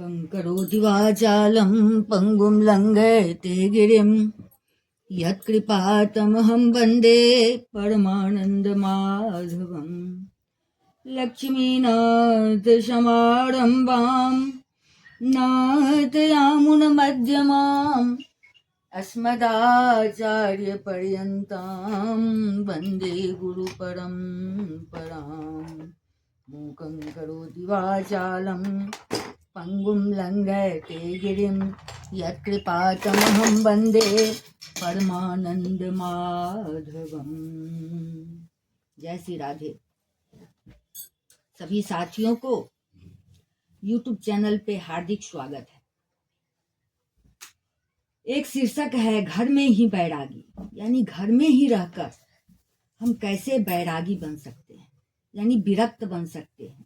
मूकं करोति वाचालं पङ्गुं लङ्घयते गिरिं यत्कृपातमहं वन्दे परमानन्दमाधवम् लक्ष्मीनाथसमारम्भां नाथयामुनमध्यमाम् अस्मदाचार्यपर्यन्तां वन्दे गुरुपरम्पराम् मूकं करोति वाचालं पङ्गुं लङ्घयते गिरिं यत्कृपातमहं वन्दे परमानन्दमाधवम्। जय श्री राधे। सभी साथियों को YouTube चैनल पे हार्दिक स्वागत है। एक शीर्षक है घर में ही बैरागी, यानी घर में ही रहकर हम कैसे बैरागी बन सकते हैं, यानी विरक्त बन सकते हैं।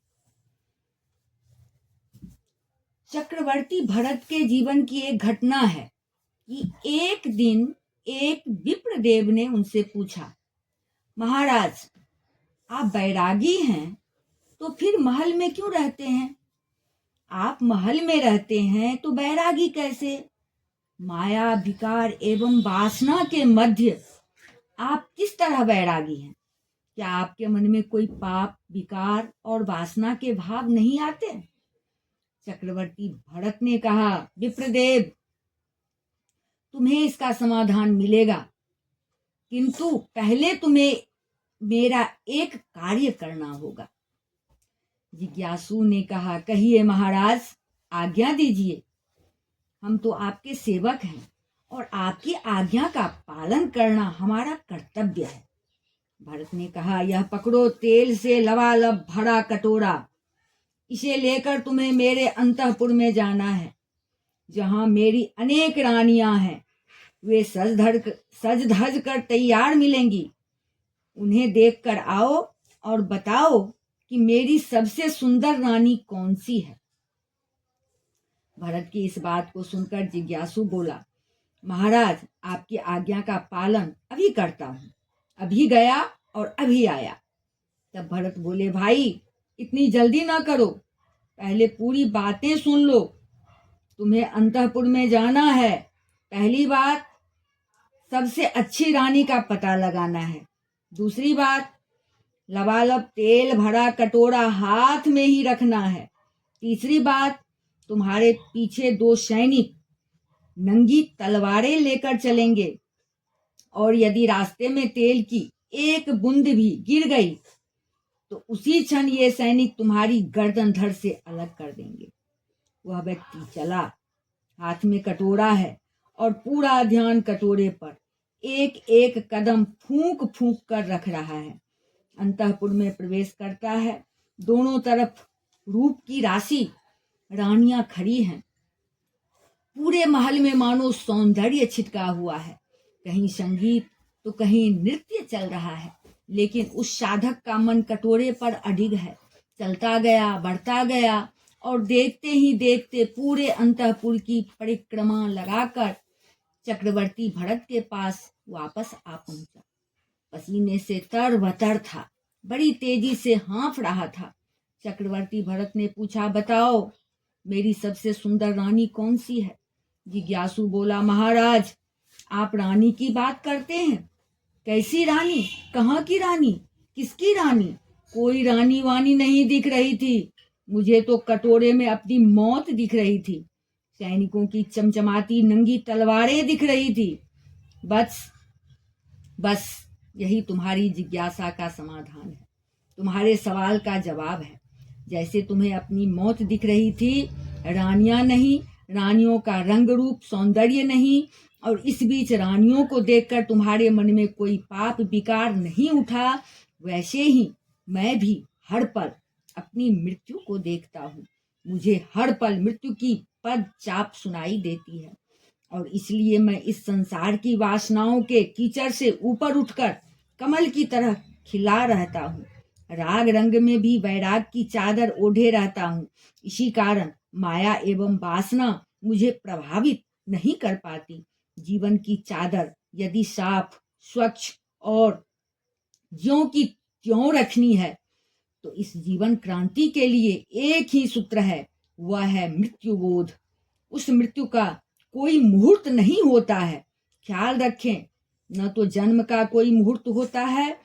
चक्रवर्ती भरत के जीवन की एक घटना है कि एक दिन एक विप्रदेव ने उनसे पूछा, महाराज आप बैरागी हैं तो फिर महल में क्यों रहते हैं? आप महल में रहते हैं तो बैरागी कैसे? माया, विकार एवं वासना के मध्य आप किस तरह बैरागी हैं? क्या आपके मन में कोई पाप, विकार और वासना के भाव नहीं आते? चक्रवर्ती भरत ने कहा, विप्रदेव तुम्हें इसका समाधान मिलेगा, किंतु पहले तुम्हें मेरा एक कार्य करना होगा। जिज्ञासु ने कहा, कहिए महाराज, आज्ञा दीजिए। हम तो आपके सेवक हैं और आपकी आज्ञा का पालन करना हमारा कर्तव्य है। भरत ने कहा, यह पकड़ो तेल से लबालब भरा कटोरा, इसे लेकर तुम्हें मेरे अंतःपुर में जाना है, जहां मेरी अनेक रानियां हैं। वे सज धज कर तैयार मिलेंगी। उन्हें देखकर आओ और बताओ कि मेरी सबसे सुंदर रानी कौन सी है। भरत की इस बात को सुनकर जिज्ञासु बोला, महाराज आपकी आज्ञा का पालन अभी करता हूँ। अभी गया और अभी आया। तब भरत बोले, भाई इतनी जल्दी ना करो, पहले पूरी बातें सुन लो। तुम्हें अंतःपुर में जाना है। पहली बात, सबसे अच्छी रानी का पता लगाना है। दूसरी बात, लबालब तेल भरा कटोरा हाथ में ही रखना है। तीसरी बात, तुम्हारे पीछे 2 सैनिक नंगी तलवारें लेकर चलेंगे और यदि रास्ते में तेल की एक बूंद भी गिर गई तो उसी क्षण ये सैनिक तुम्हारी गर्दन धड़ से अलग कर देंगे। वह व्यक्ति चला, हाथ में कटोरा है और पूरा ध्यान कटोरे पर एक एक कदम फूंक फूंक कर रख रहा है। अंतःपुर में प्रवेश करता है। दोनों तरफ रूप की राशि रानियां खड़ी हैं। पूरे महल में मानो सौंदर्य छिटका हुआ है। कहीं संगीत तो कहीं नृत्य चल रहा है, लेकिन उस साधक का मन कटोरे पर अडिग है। चलता गया, बढ़ता गया और देखते ही देखते पूरे अंतःपुर की परिक्रमा लगाकर चक्रवर्ती भरत के पास वापस आ पहुंचा। पसीने से तरबतर था, बड़ी तेजी से हाँफ रहा था। चक्रवर्ती भरत ने पूछा, बताओ मेरी सबसे सुंदर रानी कौन सी है? जिज्ञासु बोला, महाराज आप रानी की बात करते हैं। कैसी रानी? कहाँ की रानी? किसकी रानी? कोई रानी वानी नहीं दिख रही थी। मुझे तो कटोरे में अपनी मौत दिख रही थी। सैनिकों की चमचमाती नंगी तलवारें दिख रही थी। बस यही तुम्हारी जिज्ञासा का समाधान है, तुम्हारे सवाल का जवाब है। जैसे तुम्हें अपनी मौत दिख रही थी, रानियां नहीं, रानियों का रंग रूप सौंदर्य नहीं, और इस बीच रानियों को देखकर तुम्हारे मन में कोई पाप विकार नहीं उठा, वैसे ही मैं भी हर पल अपनी मृत्यु को देखता हूँ। मुझे हर पल मृत्यु की पद चाप सुनाई देती है और इसलिए मैं इस संसार की वासनाओं के कीचड़ से ऊपर उठकर कमल की तरह खिला रहता हूँ। राग रंग में भी वैराग की चादर ओढ़े रहता हूँ। इसी कारण माया एवं वासना मुझे प्रभावित नहीं कर पाती। जीवन की चादर यदि साफ, स्वच्छ और ज्यों की त्यों रखनी है तो इस जीवन क्रांति के लिए एक ही सूत्र है, वह है मृत्युबोध। उस मृत्यु का कोई मुहूर्त नहीं होता है। ख्याल रखें, न तो जन्म का कोई मुहूर्त होता है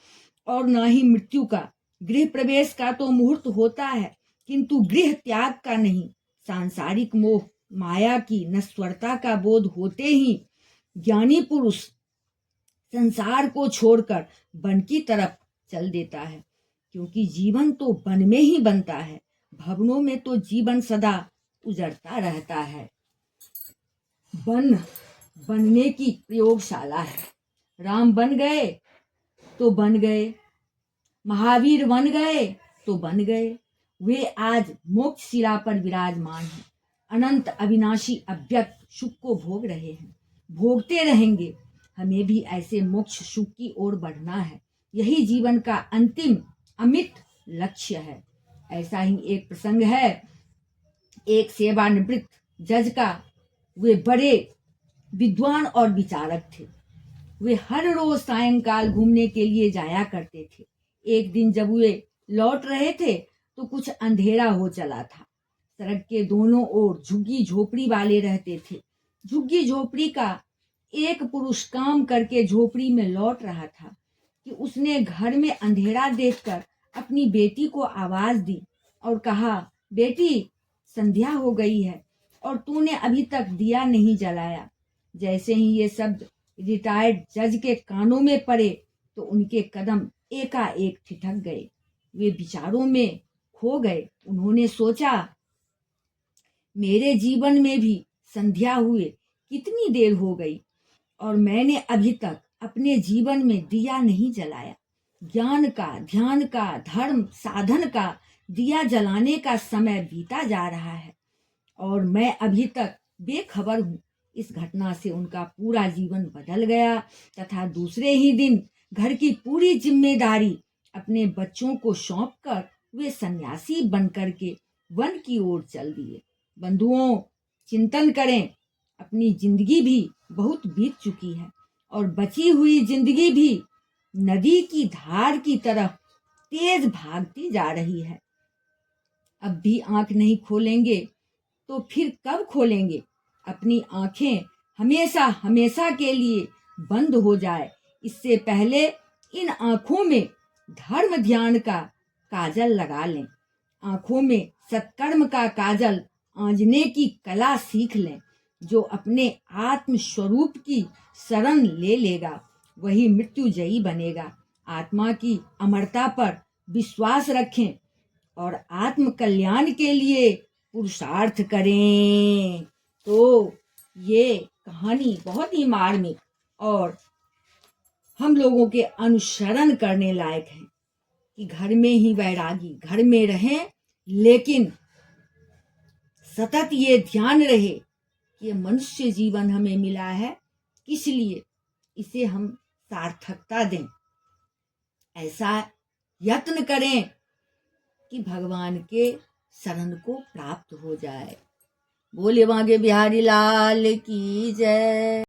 और न ही मृत्यु का। गृह प्रवेश का तो मुहूर्त होता है, किंतु गृह त्याग का नहीं। सांसारिक मोह माया की नश्वरता का बोध होते ही ज्ञानी पुरुष संसार को छोड़कर वन की तरफ चल देता है, क्योंकि जीवन तो वन में ही बनता है। भवनों में तो जीवन सदा उजड़ता रहता है। वन बनने की प्रयोगशाला है। राम बन गए तो बन गए, महावीर बन गए तो बन गए। वे आज मोक्ष शिला पर विराजमान हैं, अनंत अविनाशी अव्यक्त सुख को भोग रहे हैं, भोगते रहेंगे। हमें भी ऐसे मोक्ष सुख की ओर बढ़ना है। यही जीवन का अंतिम अमित लक्ष्य है। ऐसा ही एक प्रसंग है, एक सेवानिवृत्त जज का। वे बड़े विद्वान और विचारक थे। वे हर रोज सायंकाल घूमने के लिए जाया करते थे। एक दिन जब वे लौट रहे थे तो कुछ अंधेरा हो चला था। सड़क के दोनों ओर झुग्गी झोपड़ी वाले रहते थे। झुग्गी झोपड़ी का एक पुरुष काम करके झोपड़ी में लौट रहा था कि उसने घर में अंधेरा देखकर अपनी बेटी को आवाज दी और कहा, बेटी, संध्या हो गई है और तूने अभी तक दिया नहीं जलाया। जैसे ही ये शब्द रिटायर्ड जज के कानों में पड़े तो उनके कदम एकाएक ठिठक गए। वे विचारों में खो गए। उन्होंने सोचा, मेरे जीवन में भी संध्या हुए कितनी देर हो गई और मैंने अभी तक अपने जीवन में दिया नहीं जलाया। ज्ञान का, ध्यान का, धर्म साधन का दिया जलाने का समय बीता जा रहा है और मैं अभी तक बेखबर हूँ। इस घटना से उनका पूरा जीवन बदल गया तथा दूसरे ही दिन घर की पूरी जिम्मेदारी अपने बच्चों को सौंपकर वे सन्यासी बनकर के वन की ओर चल दिए। बंधुओं, चिंतन करें, अपनी जिंदगी भी बहुत बीत चुकी है और बची हुई जिंदगी भी नदी की धार की तरफ तेज भागती जा रही है। अब भी आंख नहीं खोलेंगे तो फिर कब खोलेंगे? अपनी आंखें हमेशा हमेशा के लिए बंद हो जाए, इससे पहले इन आंखों में धर्म ध्यान का काजल लगा लें। आंखों में सत्कर्म का काजल आंजने की कला सीख लें। जो अपने आत्म स्वरूप की शरण ले लेगा वही मृत्युजयी बनेगा। आत्मा की अमरता पर विश्वास रखें और आत्म कल्याण के लिए पुरुषार्थ करें। तो ये कहानी बहुत ही मार्मिक और हम लोगों के अनुसरण करने लायक है कि घर में ही वैरागी, घर में रहें, लेकिन सतत ये ध्यान रहे कि ये मनुष्य जीवन हमें मिला है, किस लिए, इसे हम सार्थकता दें। ऐसा यत्न करें कि भगवान के शरण को प्राप्त हो जाए। बोले बांके बिहारी लाल की जय।